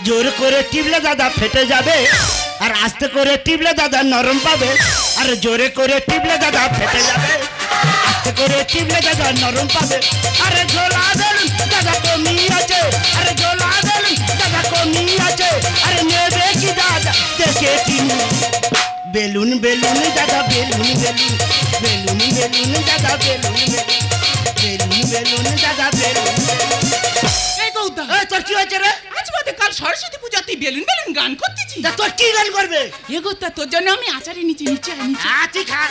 জোর করে টিপলে দাদা ফেটে যাবে, আর আস্তে করে টিপলে দাদা নরম পাবে। আর জোরে করে টিপলে দাদা ফেটে যাবে, আস্তে করে টিপলে দাদা নরম পাবে। আরে ঝোলা বেলুন দাদা কমি আছে, আরে ঝোলা বেলুন দাদা কমি আছে। আরে নেবে কি দাদা দেখে কিনু, বেলুন বেলুন দাদা বেলুন বেলুন, বেলুন বেলুন দাদা বেলুন বেলুন, বেলুন বেলুন দাদা বেলুন বেলুন। এই গৌতম, এই তোর কি হয়েছে রে? আজ বাদে কাল সরস্বতী পূজা, তুই বেলুন বেলুন গান করতেছিস? তা তোর কি গান করবে? এ গৌতম, তোর জন্য আমি আচারে নিচে নিচে আনিছি। তুই খা।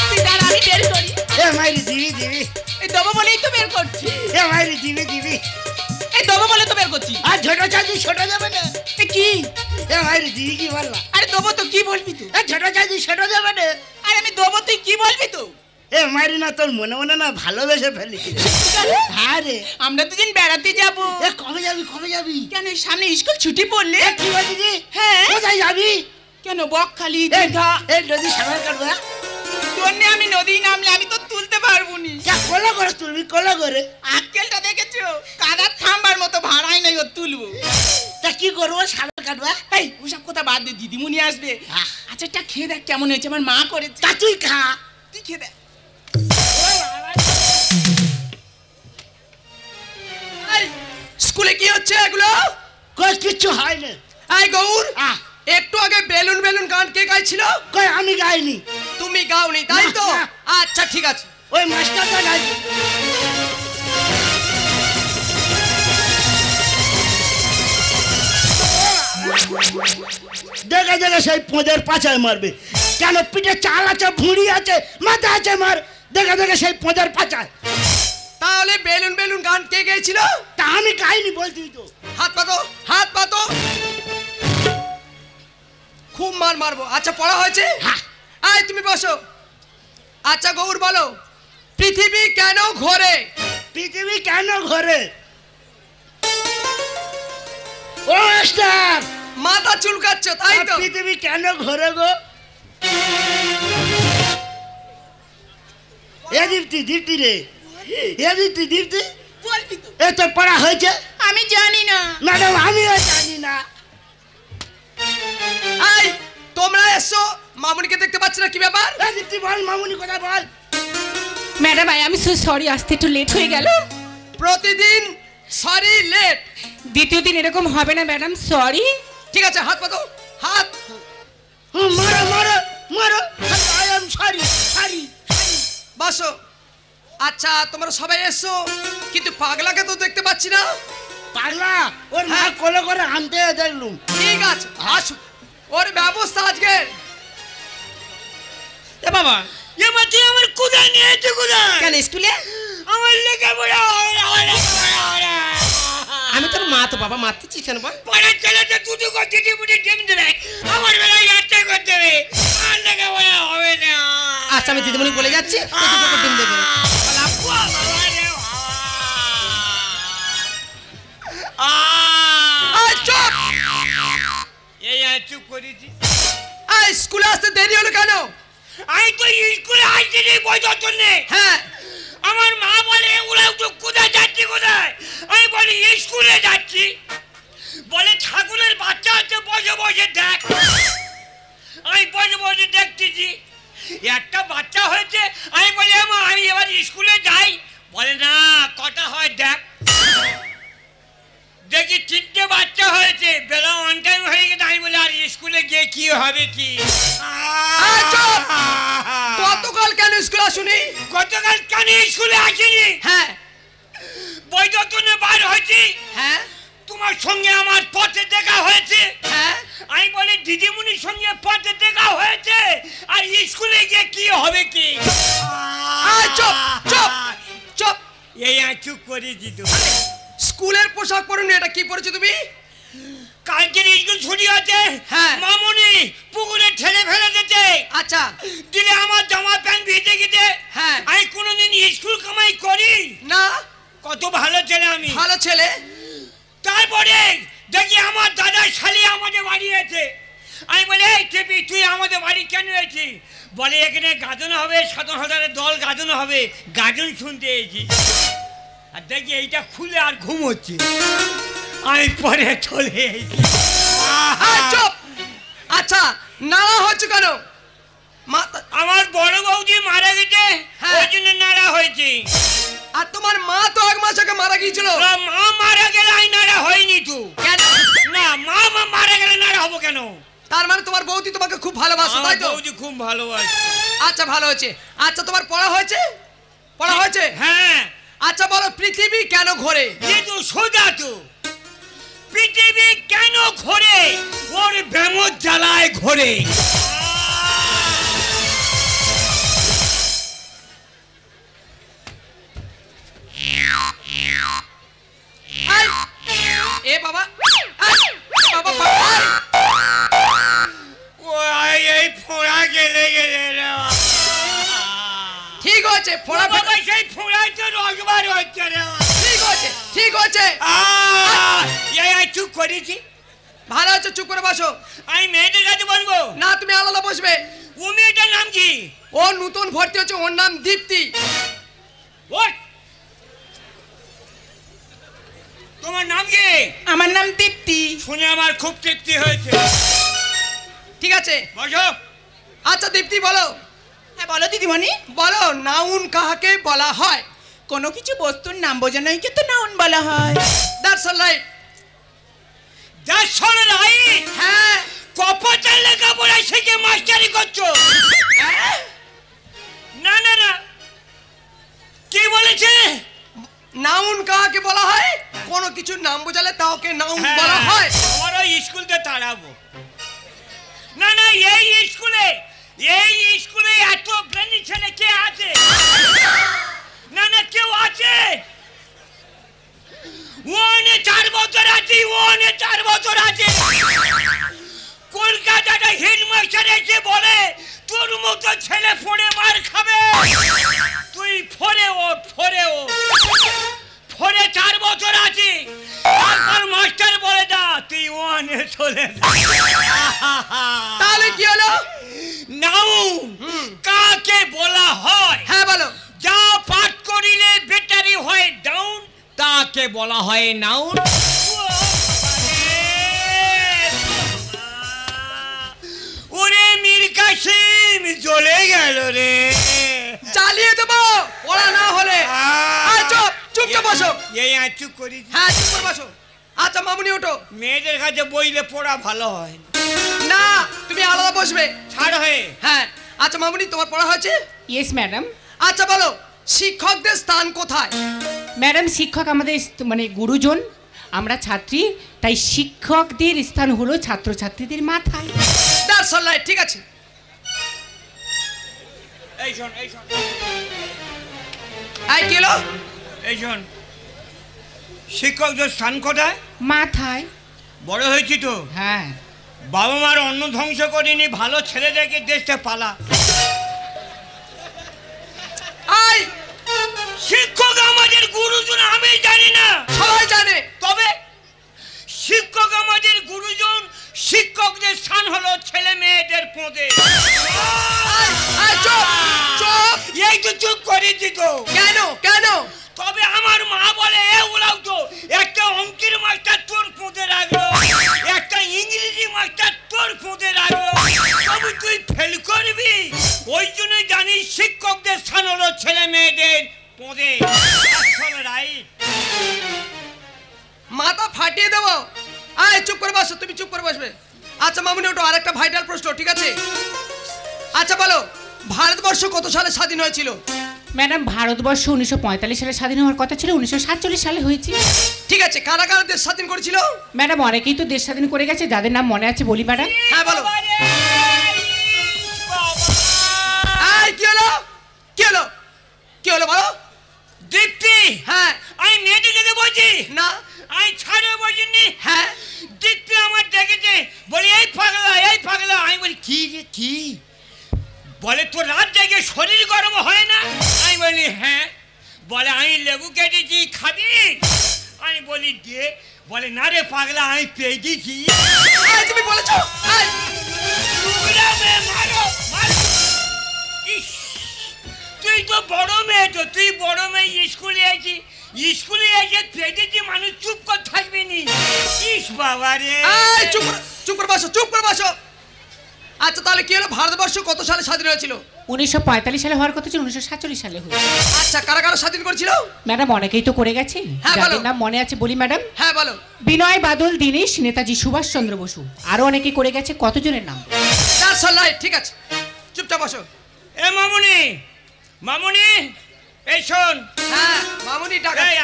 তুই দাঁড়া, আমি বের করি। এ মাইরি দিবি দিবি, এই দেবো বলেই তো বের করছি। এ মাইরি দিবি দিবি। এই দেবো বলে তো বের করছি। আর ছোট চাঁদি ছোট যাবে না। এ কি? এ মাইরি দিবি কি বললা? আরে দেবো তো, কি বলবি তুই? এ ছোট চাঁদি ছোট যাবে না। আরে আমি দেবো, তুই কি বলবি তো? এ মাইরি না, তোর মনে মনে না ভালোবেসে ফেলি। হ্যাঁ রে, আমরা দুজন বেড়াতে যাব। এ কবে যাবি কবে যাবি? কেন সামনে স্কুল ছুটি পড়লে? এ কি বলছি রে? হ্যাঁ। কোথায় যাবি? কেন বকখালি দীঘা? এই নদী সাঁতার কাটবা? তোর নিয়ে আমি নদী নামলে আমি তো তুলতে পারবো নি। কোলা করে তুলবি, কোলা করে। আক্কেলটা দেখেছো? কাদার থাম্বার মতো ভাড়াই নাই ও তুলবো। তা কি করবো, সাঁতার কাটবা? এই ওসব কথা বাদ দে, দিদিমণি আসবে। আচ্ছা এটা খেয়ে দেখ কেমন হয়েছে, আমার মা করেছে। তা তুই খা। তুই খেয়ে দেখ। স্কুলে কি হচ্ছে এগুলো? কই কিচ্ছু হয় না। এই গৌর, একটু আগে বেলুন বেলুন গান কে গাইছিল? কই আমি গাইনি। তুমি গাওনি তাই তো? না। আচ্ছা ঠিক আছে, ওই মাস্টারটা গাইছে। দেখে দেখে সেই পোঁদের পাছায় মারবে। কেন পিঠে চাল আছে, ভুঁড়ি আছে, মাথা আছে, মার। দেখে দেখে সেই পোঁদের পাছায়। তাহলে বেলুন বেলুন গান কে গেছিল? তা আমি গাইনি বলছি তো। হাত পাতো, হাত পাতো। খুব মার মারবো। আচ্ছা পড়া হয়েছে? আয় তুমি বসো। আচ্ছা গৌর বলো, পৃথিবী কেন ঘোরে? পৃথিবী কেন ঘোরে? ও মাস্টার, মাথা চুলকাচ্ছ তাই তো? পৃথিবী কেন ঘোরে গো? এ দীপ্তি, দীপ্তি রে, এ দীপ্তি, দীপ্তি বলবি তো? এ তো পড়া হয়েছে? আমি জানি না ম্যাডাম, আমিও জানি না। এই তোমরা এসো, মামুনিকে দেখতে পাচ্ছ না, কি ব্যাপার? এ দীপ্তি বল, মামুনি কথা বল। ম্যাডাম আই আমি সো সরি, আসতে একটু লেট হয়ে গেল। প্রতিদিন সরি লেট, দ্বিতীয় দিন এরকম হবে না ম্যাডাম, সরি। ঠিক আছে হাত পাতো, হাত। মারো মারো মারো, আই এম সরি সরি। বসো। আচ্ছা তোমরা সবাই এসো, কিন্তু পাগলাকে তো দেখতে পাচ্ছি না। পাগলা ওর মা কোলে করে আনতে দেখলুম। ঠিক আছে আসো, ওর ব্যবস্থা আজকে। এ বাবা, এ মা তুই আমার কোথায় নিয়ে এসে কোথায়? কেন স্কুলে? আমার লেখা পড়া আমি তোর মা তো বাবা, মারতেছিস কেন বল? পড়ার ছেলেটা তুই করতে দিবি টিম দেবে, আমার বেলায় একটা করতে হবে, আর লেখা পড়া হবে না। আচ্ছা আমি দিদিমণি বলে যাচ্ছি, তোকে ডিম দেবে। চুপ করেছি। স্কুলে আসতে দেরি হলো কেন? আমি তো স্কুলে আসছি বোঝার জন্যে। হ্যাঁ, আমার মা বলে ওরা তো কোথায় যাচ্ছি কোথায়, আমি বলি স্কুলে যাচ্ছি। বলে ঠাকুরের বাচ্চা আছে, বসে বসে দেখ। আমি বসে বসে দেখতেছি একটা বাচ্চা হয়েছে। আমি বলি মা আমি এবার স্কুলে যাই। বলে না, কটা হয় দেখ। দেখি 3টে বাচ্চা হয়েছে, বেলা অন টাইম হয়ে গেছে। আমি বলি আর স্কুলে গিয়ে কি হবে কি? গতকাল কেন স্কুলে আসুনি? গতকাল কেন স্কুলে আসেনি? হ্যাঁ বৈঠকে বার হয়েছি। হ্যাঁ তোমার সঙ্গে আমার পথে দেখা হয়েছে। হ্যাঁ, আমি বলি দিদিমণির সঙ্গে পথে দেখা হয়েছে, আর স্কুলে গিয়ে কি হবে কি? চুপ চুপ চুপ। এই চুপ করে দিত। স্কুলের পোশাক পরনি, এটা কি পরেছো তুমি? কালকে স্কুল ছুটি আছে। হ্যাঁ। মামুনি পুকুরে ঠেলে ফেলে দিতে। আচ্ছা দিলে আমার জামা প্যান্ট ভিজে গেছে। হ্যাঁ। আমি কোনোদিন স্কুল কামাই করি না, কত ভালো ছেলে আমি। ভালো ছেলে। তারপরে দেখি আমার দাদা শালি আমাদের বাড়ি আছে। আমি বলি এই টেপি তুই আমাদের বাড়ি কেন এসেছিস? বলে এখানে গাজন হবে, 7,000 দল গাজন হবে, গাজন শুনতে এসেছি। আর দেখি এইটা খুলে আর ঘুম হচ্ছে, আমি পরে চলে এসেছি। চুপ। আচ্ছা নাড়া হচ্ছে কেন? আমার বড় বৌদি মারা গেছে, ওই জন্য নাড়া হয়েছে। আর তোমার মা তো 1 মাস আগে মারা গিয়েছিল। মা মারা গেলে আই নাড়া হয়নি তো। কেন? না, মা মারা গেলে নাড়া হবো কেন? তার মানে তোমার বৌদি তোমাকে খুব ভালোবাসে, তাই তো? বৌদি খুব ভালোবাসে। আচ্ছা ভালো হয়েছে। আচ্ছা তোমার পড়া হয়েছে? পড়া হয়েছে? হ্যাঁ। আচ্ছা বলো পৃথিবী কেন ঘোরে? যে তো সোজা তো, পৃথিবী কেন ঘোরে? ওর ব্যামোর জ্বালায় ঘোরে। এ বাবা, বাবা বাবা, এই ফোড়া গেলে গেলে ঠিক হচ্ছে। ফোড়া বাবা, সেই ফোড়াই তো রগবার হচ্ছে রে। ঠিক হচ্ছে, ঠিক হচ্ছে। চুপ করেছি। ভালো হচ্ছে, চুপ করে বসো। আমি মেয়েদের কাছে বলবো না, তুমি আলাদা বসবে। ও মেয়েটার নাম কি? ও নতুন ভর্তি হচ্ছে, ওর নাম দীপ্তি। তোমার নাম কি? আমার নাম দীপ্তি। শুনে আমার খুব তৃপ্তি হয়েছে। ঠিক আছে বসো। আচ্ছা দীপ্তি বলো। হ্যাঁ বলো দিদিমণি। বলো নাউন কাহাকে বলা হয়? কোনো কিছু বস্তুর নাম বোঝানোকে তো নাউন বলা হয়। That's right. That's right. হ্যাঁ। কপাটার লেখাপড়া শিখে মাস্টারি করছো? না না না, কি বলেছে? নাউন কাহাকে বলা হয়? কোনো কিছু নাম বোঝালে তাকে নাউন বলা হয়। আমার ওই স্কুলতে তাড়াবো। না না, এই স্কুলে এত ব্রেনি ছেলে কে আছে? না না, কেউ আছে? ওনে 4 বছর আছে, ওনে 4 বছর আছে। কলকাতাটা হেডমাস্টার এসে বলে তোর মতো ছেলে পড়ে মার খাবে, তুই ফোরে 4 বছর আছে। তারপর মাস্টার বলে যা তুই ওয়ানে চলে যা। তাহলে কি হলো? নাউন কাকে বলা হয়? হ্যাঁ বলো। যা পাঠ করিলে ব্যাটারি হয় ডাউন, তাকে বলা হয় নাউন। ওরে মীর কাসিম জ্বলে গেল রে। চালিয়ে দেবো ওরা না হলে। চুপ চুপ বসো। এই চুপ করি। হ্যাঁ চুপ করে বসো। আচ্ছা মামুনি ওঠো। মেয়েদের কাছে বইলে পড়া ভালো হয় না, তুমি আলাদা বসবে। ছাড় হয়ে। হ্যাঁ আচ্ছা মামুনি তোমার পড়া হয়েছে? Yes madam. আচ্ছা বলো শিক্ষকদের স্থান কোথায়? ম্যাডাম শিক্ষক আমাদের মানে গুরুজন, আমরা ছাত্রী, তাই শিক্ষকদের স্থান হলো ছাত্রছাত্রীদের মাথায়। That's right. ঠিক আছে। এই শোন এই কি হলো? এই শোন, শিক্ষকদের স্থান কোথায়? মাথায়। বড় হয়েছি তো। হ্যাঁ। বাবা মার অন্ন ধ্বংস করিনি, ভালো ছেলে দেখে দেশটা পালা। শিক্ষক আমাদের গুরুজন, আমি জানি না, সবাই জানে। তবে শিক্ষক আমাদের গুরুজন, শিক্ষকদের স্থান হলো ছেলে মেয়েদের পদে। এই তো চুপ করেছি তো। কেন কেন? তবে আমার মা বলে ওরাও তো একটা অঙ্কের মাস্টার তোর পদে রাখলো, একটা ইংরেজি মাস্টার তোর পদে রাখলো, তবে তুই ফেল করবি। ওই জন্য জানি শিক্ষকদের স্থান হলো ছেলে মেয়েদের পদে। রাইট। মাথা ফাটিয়ে দেবো। চুপ করে বসো, তুমি চুপ করে বসবে। আচ্ছা মামুনি ওঠো, আরেকটা ভাইটাল প্রশ্ন, ঠিক আছে? আচ্ছা বলো ভারতবর্ষ কত সালে স্বাধীন হয়েছিল? ম্যাডাম ভারতবর্ষ 1945 সালে স্বাধীন হওয়ার কথা ছিল, 1947 সালে হয়েছে। ঠিক আছে, কারা কারা দেশ স্বাধীন করেছিল? ম্যাডাম অনেকেই তো দেশ স্বাধীন করে গেছে, যাদের নাম মনে আছে বলি ম্যাডাম। হ্যাঁ বলো। কি হলো কি হলো কি হলো বলো। দীপ্তি। হ্যাঁ। আমি মেয়েদের কাছে বলছি না, আমি ছাড়ে বলছিনি। হ্যাঁ। দীপ্তি আমার দেখেছে, বলি এই পাগলা। আমি বলি কি রে কি? বলে তোর রাত জেগে শরীর গরম হয় না? আমি বলি হ্যাঁ। বলে আমি লেবু কেটেছি, খাবি? আমি বলি দে। বলে না রে পাগলা, আমি পেয়ে গেছি। তুমি বলেছো? তুই তো বড় মেয়ে, তো তুই বড় মেয়ে স্কুলে আছিস, স্কুলে এসে পেটেছি মানুষ চুপ করে থাকবে নি। ইস বাবা রে। এই চুপ করে বসো। আচ্ছা তাহলে কি হলো, ভারতবর্ষ কত সালে স্বাধীন হয়েছিল? 1945 সালে হওয়ার কথা ছিল, 1947 সালে হয়েছে। আচ্ছা কারা স্বাধীন করেছিল? ম্যাডাম অনেকেই তো করে গেছে, হ্যাঁ, যাদের বলো। নাম মনে আছে বলি ম্যাডাম। হ্যাঁ বলো। বিনয় বাদল দীনেশ, নেতাজি সুভাষচন্দ্র বসু, আরো অনেকে করে গেছে, কতজনের নাম? দ্যাটস অল রাইট, ঠিক আছে চুপচাপ বসো। এ মামুনি এই শোন। হ্যাঁ মামুনি ডাকা। এই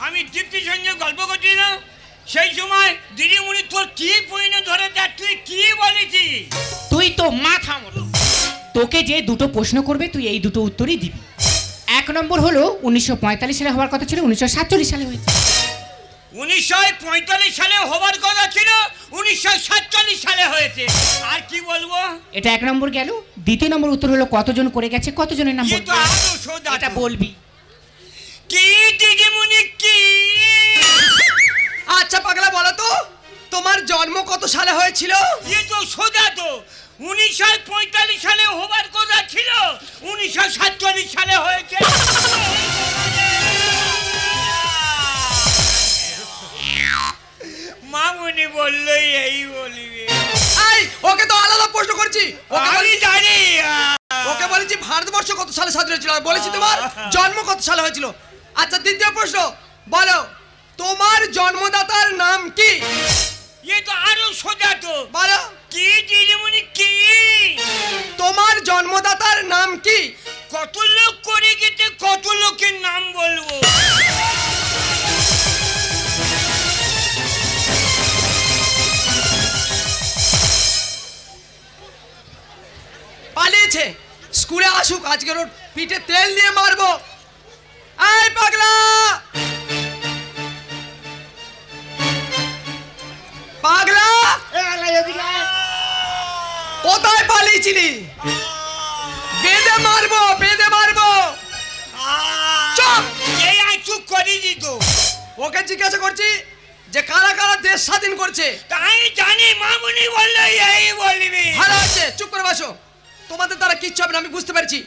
আমি দীপ্তির সঙ্গে গল্প করছি না, সেই সময় দিদিমণি তোর কি পইনে ধরে যা তুই কি বলেছিস? তুই তো মাথা মোটা, তোকে যে দুটো প্রশ্ন করবে তুই এই দুটো উত্তরই দিবি। এক নম্বর হলো 1945 সালে হওয়ার কথা ছিল, 1947 সালে হয়েছে। 1945 সালে হবার কথা ছিল, 1947 সালে হয়েছে। আর কি বলবো? এটা এক নম্বর গেল। দ্বিতীয় নম্বর উত্তর হলো কতজন করে গেছে, কতজনের নাম কি বলবি? তো আরো সোজা এটা তো। বলবি। কি দিদিমণি কি? আচ্ছা পাগলা বলো তো, তোমার জন্ম কত সালে হয়েছিল? এ তো সোজা তো। 1945 সালে হবার কথা ছিল, 1947 সালে হয়েছে। মামুনি বললো এই বলবি। এই ওকে তো আলাদা প্রশ্ন করছি। আমি জানি। ওকে বলেছি ভারতবর্ষ কত সালে স্বাধীন হয়েছিল, আর বলেছি তোমার জন্ম কত সালে হয়েছিল। আচ্ছা দ্বিতীয় প্রশ্ন বলো, তোমার জন্মদাতার নাম কি? এ তো আরো সোজা তো। বলো কি দিদিমণি কি? তোমার জন্মদাতার নাম কি? কত লোক করে গেছে, কত লোকের নাম বলবো? পালিয়েছে, স্কুলে আসুক, আজকের ওর পিঠে তেল দিয়ে মারবো। এই পাগলা কোথায় পালিয়েছিলি? বেঁধে মারবো। চুপ! এই আই চুপ করে দিত। ওকে জিজ্ঞাসা করছি যে কারা দেশ স্বাধীন করছে। তাই জানি, মামুনি বললো এই বলবি। ভালো আছে, চুপ করে বসো। তোমাদের দ্বারা কিচ্ছু হবে না, আমি বুঝতে পারছি।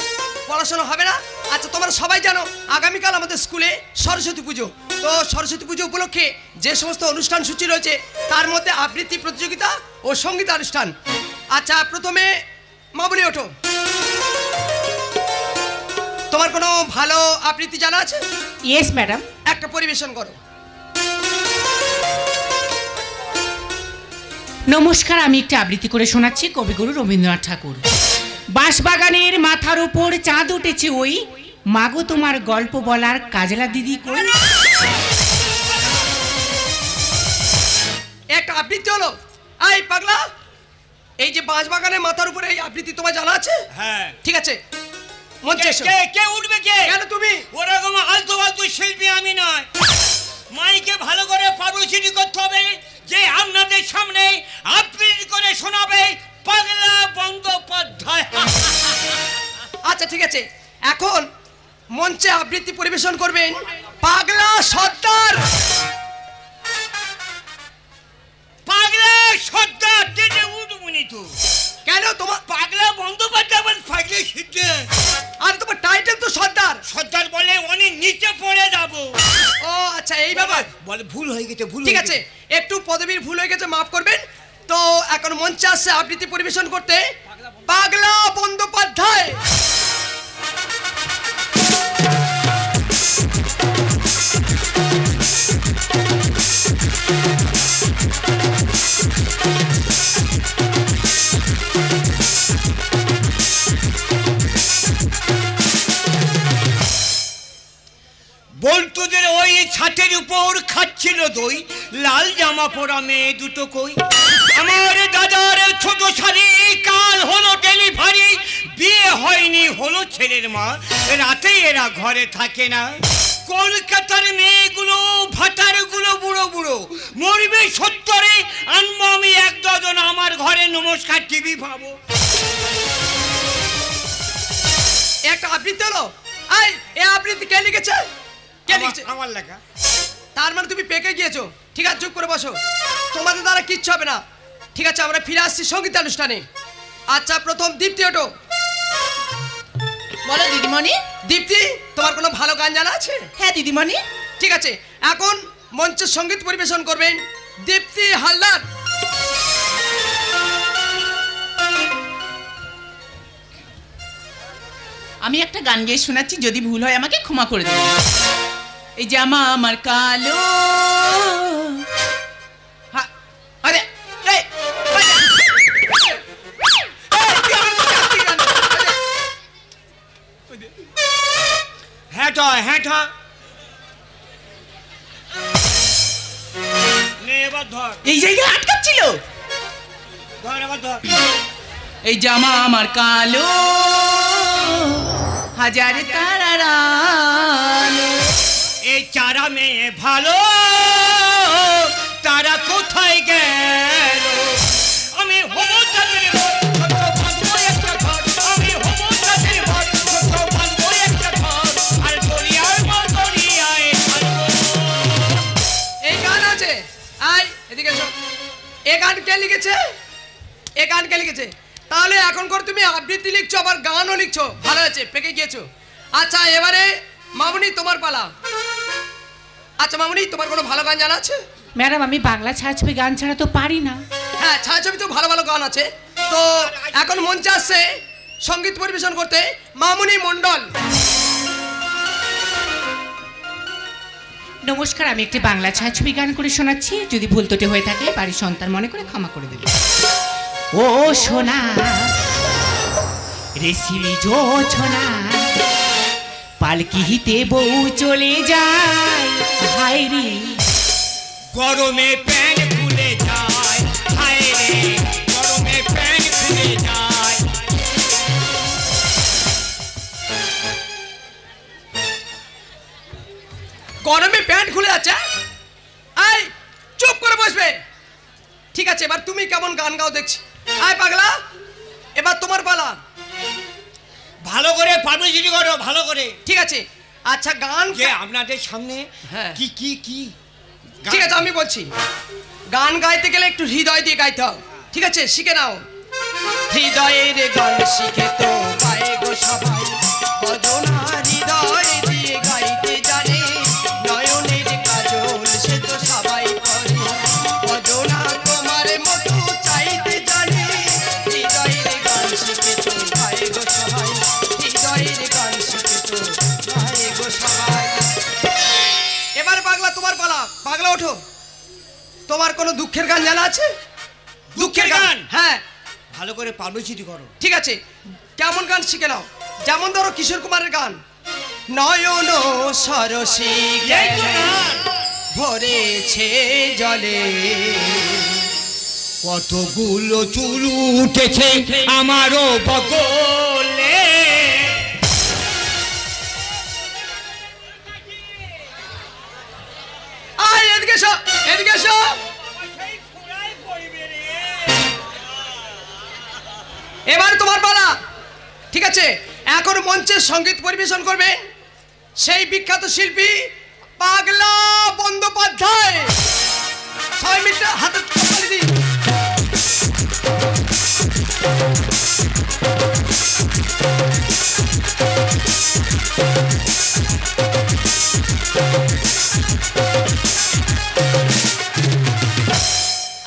পড়াশোনা হবে না। আচ্ছা তোমরা সবাই জানো আগামীকাল আমাদের স্কুলে সরস্বতী পুজো। তো সরস্বতী পুজো উপলক্ষে যে সমস্ত অনুষ্ঠান সূচি রয়েছে তার মধ্যে আবৃত্তি প্রতিযোগিতা ও সঙ্গীত অনুষ্ঠান। আচ্ছা প্রথমে মামুনি ওঠো। তোমার কোনো ভালো আবৃত্তি জানা আছে? Yes madam. একটা পরিবেশন করো। নমস্কার, আমি একটা আবৃত্তি করে শোনাচ্ছি কবিগুরু রবীন্দ্রনাথ ঠাকুর। বাঁশবাগানের মাথার উপর চাঁদ উঠেছে ওই, মাগো তোমার গল্প বলার কাজলা দিদি কই। একটা আবৃত্তি হলো। এই পাগলা, এই যে বাঁশবাগানের মাথার উপরে এই আবৃত্তি তোমার জানা আছে? হ্যাঁ। ঠিক আছে, মঞ্চে এসো। কে উঠবে কে? কেন তুমি? ওরকম আলতো শিল্পী আমি নয়। মাইকে ভালো করে পাবলিসিটি করতে হবে যে আপনাদের সামনে আবৃত্তি করে শোনাবে পাগলা বন্দ্যোপাধ্যায়। আচ্ছা ঠিক আছে, এখন মঞ্চে আবৃত্তি পরিবেশন করবেন পাগলা সর্দার। পাগলা সর্দার দিতে উঠবনি তো। কেন তোমার? পাগলা বন্দ্যোপাধ্যায় বল পাগলা সর্দার। আর তোমার টাইটেল তো সর্দার। সর্দার বলে অনেক নিচে পড়ে যাব। ও আচ্ছা এই ব্যাপার। বলে ভুল হয়ে গেছে, ভুল ঠিক আছে, একটু পদবীর ভুল হয়ে গেছে, মাফ করবেন। তো এখন মঞ্চে আসছে আবৃত্তি পরিবেশন করতে পাগলা বন্দ্যোপাধ্যায়। বল্টুদের ওই ছাতের উপর খাচ্ছিল দই, লাল জামা পরা মেয়ে দুটো কই। আমার দাদার ছোট শাড়ি, কাল হলো ডেলিভারি, বিয়ে হয়নি হলো ছেলের মা, রাতে এরা ঘরে থাকে না। কলকাতার মেয়েগুলো ভাতারগুলো বুড়ো বুড়ো, মরবে 70-এ, আনবো আমি 1 ডজন আমার ঘরে, নমস্কার টিভি ভাবো। একটা আবৃত্তি হলো। এই আবৃত্তি কে লিখেছে? আমার লেখা। তার মানে তুমি পেকে গিয়েছো। ঠিক আছে চুপ করে বসো, তোমাদের দ্বারা কিচ্ছু হবে না। ঠিক আছে আমরা ফিরে আসছি সঙ্গীত অনুষ্ঠানে। আচ্ছা প্রথম দীপ্তি ওঠো। বলো দিদিমণি। দীপ্তি, তোমার কোনো ভালো গান জানা আছে? হ্যাঁ দিদিমণি। ঠিক আছে, এখন মঞ্চে সঙ্গীত পরিবেশন করবেন দীপ্তি হালদার। আমি একটা গান গেয়ে শোনাচ্ছি, যদি ভুল হয় আমাকে ক্ষমা করে দেবেন। এই জামা আমার কালো, আরে এই হ্যাঁ হ্যাঁ নে এবার ধর, এই জায়গায় আটকাচ্ছিল। ধর এবার ধর। এই জামা আমার কালো, হাজার তারার আলো। এই চারা মেয়ে ভালো, তারা কোথায় গেল? আমি হবো তাদের ঘর, ছোট্ট বাঁধবো একটা ঘর। আমি হবো তাদের ঘর, ছোট্ট বাঁধবো একটা ঘর। আর দরিয়ার মা দরিয়ায় থাকবো। এই গান আছে, আয় এদিকে এসো। এই গান কে লিখেছে? এই গান কে লিখেছে? তাহলে এখন করে তুমি আবৃত্তি লিখছো, আবার গানও লিখছো, ভালো আছে, পেকে গিয়েছো। আচ্ছা এবারে মামুনি তোমার পালা। আচ্ছা মামুনি, তোমার কোনো ভালো গান জানা আছে? ম্যাডাম, আমি বাংলা ছায়াছবি গান ছাড়া তো পারি না। হ্যাঁ, ছায়াছবি তো ভালো ভালো গান আছে। তো এখন মঞ্চে আসছে সঙ্গীত পরিবেশন করতে মামুনি মণ্ডল। নমস্কার, আমি একটি বাংলা ছায়াছবি গান করে শোনাচ্ছি, যদি ভুল ত্রুটি হয়ে থাকে বাড়ির সন্তান মনে করে ক্ষমা করে দেবে। ও সোনা রেশমি জোছনা, পালকিতে বউ চলে যায়, হায় রে গরমে প্যান খুলে যায়, হায় রে গরমে প্যান খুলে যায়। গরমে প্যান্ট খুলে যাচ্ছে? আয় চুপ করে বসবে। ঠিক আছে, এবার তুমি কেমন গান গাও দেখছি। আয় পাগলা, এবার তোমার পালা। ভালো করে পাবলিসিটি করো, ভালো করে। ঠিক আছে, আচ্ছা গান যে আপনাদের সামনে হ্যাঁ। কি কি কি ঠিক আছে, আমি বলছি। গান গাইতে গেলে একটু হৃদয় দিয়ে গাইতে হবে, ঠিক আছে? শিখে নাও। হৃদয়ের গান শিখে তো গায়ে গো সবাই, কজনা হৃদয় দিয়ে গাইতে জানে, নয়নের কাজল সে তো সবাই করে, কজনা তোমার মতো চাইতে জানে, হৃদয়ের গান শিখে তো গায়ে গো সবাই, হৃদয়ের গান শিখে তো গায়ে গো সবাই। এবার পাগলা তোমার পালা। পাগলা ওঠো। তোমার কোনো দুঃখের গান জানা আছে? দুঃখের গান? হ্যাঁ। ভালো করে পাবলিসিটি করো। ঠিক আছে, কেমন গান শিখে নাও? যেমন ধরো কিশোর কুমারের গান, নয়ন সরসী ভরেছে জলে, কতগুলো চুল উঠেছে আমারও বগলে। আয় এদিকে এসো, এদিকে এসো। এবার তোমার পালা। ঠিক আছে, এখন মঞ্চে সঙ্গীত পরিবেশন করবেন সেই বিখ্যাত শিল্পী পাগলা বন্দ্যোপাধ্যায়। সবাই মিলে হাতে তালি দিন।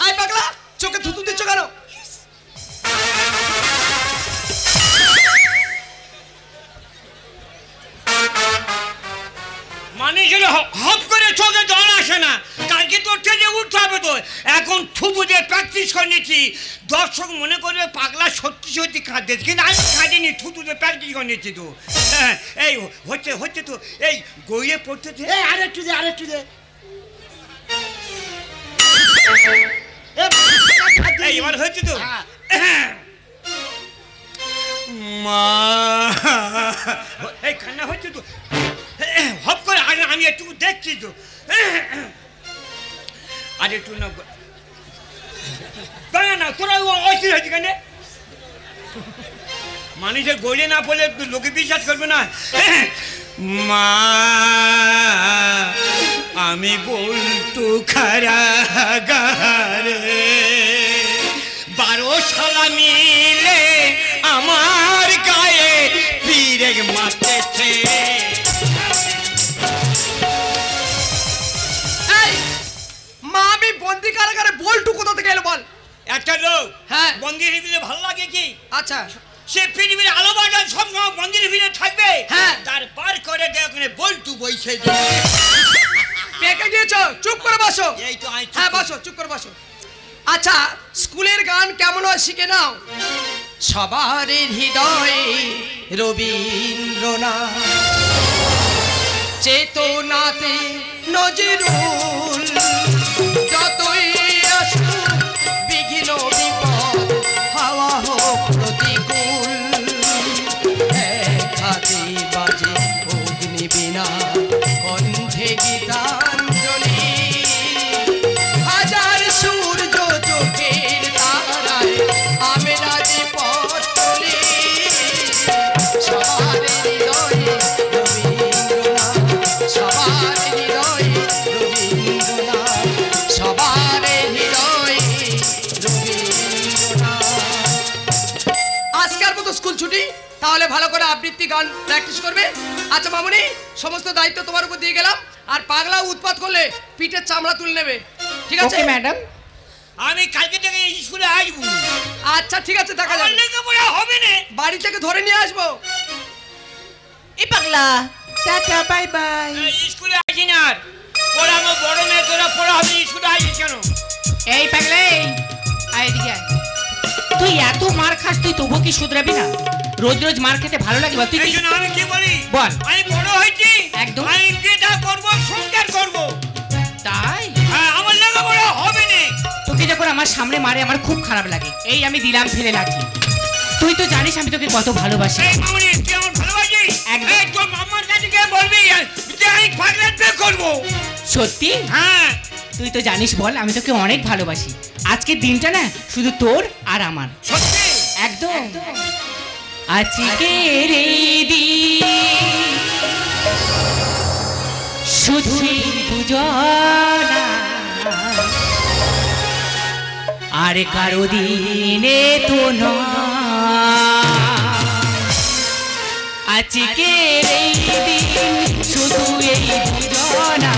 আয় পাগলা, চোখে থুতু দিচ্ছ কেন? মানুষের হপ করে চোখে জল আসে না। কালকে তোর থেকে উঠতে হবে তো। এখন থুবু দিয়ে প্র্যাকটিস করে নিচ্ছি। দর্শক মনে করবে পাগলা সত্যি সত্যি কাঁদছে, কিন্তু আমি কাঁদিনি, থুতু দিয়ে প্র্যাকটিস করে নিচ্ছি তো। হ্যাঁ, এই হচ্ছে তো। এই গইয়ে পড়তেছে। আরেকটু দে। এই এবার হচ্ছে তো। মা, এই কান্না হচ্ছে তো। হপ করে আমি একটু দেখছি তো। আর একটু না না, তোরা অস্থির হয়েছে কেন? মানুষের গলে না বলে লোকে বিশ্বাস করবে না। মা, আমি বলতো খারাগারে 12 শালা মিলে আমার গায়ে পীরে মারতেছে। বন্দি কারাগারে বল্টু কোথা থেকে এলো বল? একটা লোক হ্যাঁ বন্দির ভিতরে ভালো লাগে কি? আচ্ছা সে পৃথিবীর আলো বাজার সব সময় বন্দির ভিতরে থাকবে। হ্যাঁ। তার পার করে দেয় ওখানে বল্টু বইছে। পেকে গিয়েছো, চুপ করে বসো। এই তো আমি চুপ হ্যাঁ করে- বসো, চুপ করে বসো। আচ্ছা স্কুলের গান কেমন হয় শিখে নাও। সবার হৃদয়ে রবীন্দ্রনাথ, চেতনাতে নজরুল, যতই আসুক বিঘ্ন বিপদ, হাওয়া হোক প্রতিকূল, এক হাতে বাজে অগ্নিবীণা, কণ্ঠে গীতাঞ্জলি, হাজার সূর্য চোখের তারায় আমরা যে পথ চলি, সবার হৃদয়ে রবীন্দ্রনাথ, সবার হৃদয়ে রবীন্দ্রনাথ, সবার হৃদয়ে রবীন্দ্রনাথ। আজকের মতো স্কুল ছুটি, তাহলে ভালো করে আবৃত্তি গান প্র্যাকটিস করবে। আচ্ছা মামুনি, সমস্ত দায়িত্ব তোমার উপর দিয়ে গেলাম। আর পাগলা উৎপাত করলে পিঠের চামড়া তুলে নেবে, ঠিক আছে? Okay madam. আমি কালকে থেকে স্কুলে আসবো। আচ্ছা ঠিক আছে, দেখা আমার যাবে। লেখাপড়া হবে না। বাড়ি থেকে ধরে নিয়ে আসবো। এই পাগলা, টাটা বাই বাই। স্কুলে আসি না আর। পড়ানো বড় মেয়ে, তোরা পড়া হবে, স্কুলে আসিস কেন? এই পাগলা, এই আয় এদিকে আয়। তুই এত মার খাস, তুই তবু কি শুধরাবি না? রোজ রোজ মার খেতে ভালো লাগে বল? তুই এই কি জন্য আমি কি বলি, বল। আমি বড় হয়েছি, একদম। আমি বিয়েটা করবো, সংসার করবো। তাই? হ্যাঁ, আমার লেখাপড়া হবে না। তোকে যখন আমার সামনে মারে আমার খুব খারাপ লাগে। এই আমি দিলাম ফেলে লাঠি। তুই তো জানিস আমি তোকে কত ভালোবাসি। এই মামুনি, তুই আমার ভালোবাসিস? একদম। এই তোর মামার কাছে গিয়ে বলবি যে আমি পাগলের বিয়ে করবো। সত্যি? হ্যাঁ। তুই তো জানিস বল, আমি তোকে অনেক ভালোবাসি। আজকের দিনটা না শুধু তোর আর আমার। সত্যি? একদম। আজকের এই দিন শুধু দুজনা, আর কারো দিনে তো নয়। আজকের এই দিন শুধু এই দুজনা,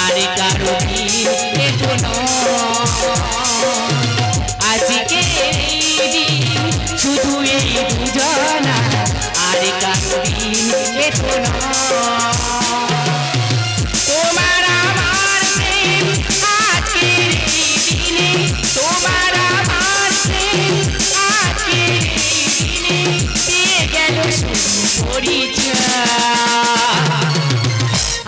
আর কারো দিনে তো নয়। আজকের এই দিন শুধু এই দুজনা, আর কারো দিনে তো নয়। তোমার আমার প্রেম আজকের এই দিনে, তোমার আমার প্রেম আজকের এই দিনে, দিয়ে গেল শুধু পরিচয়।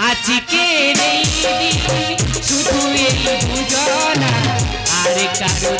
আজকের এই দিন শুধু এই দুজনা, আর কারো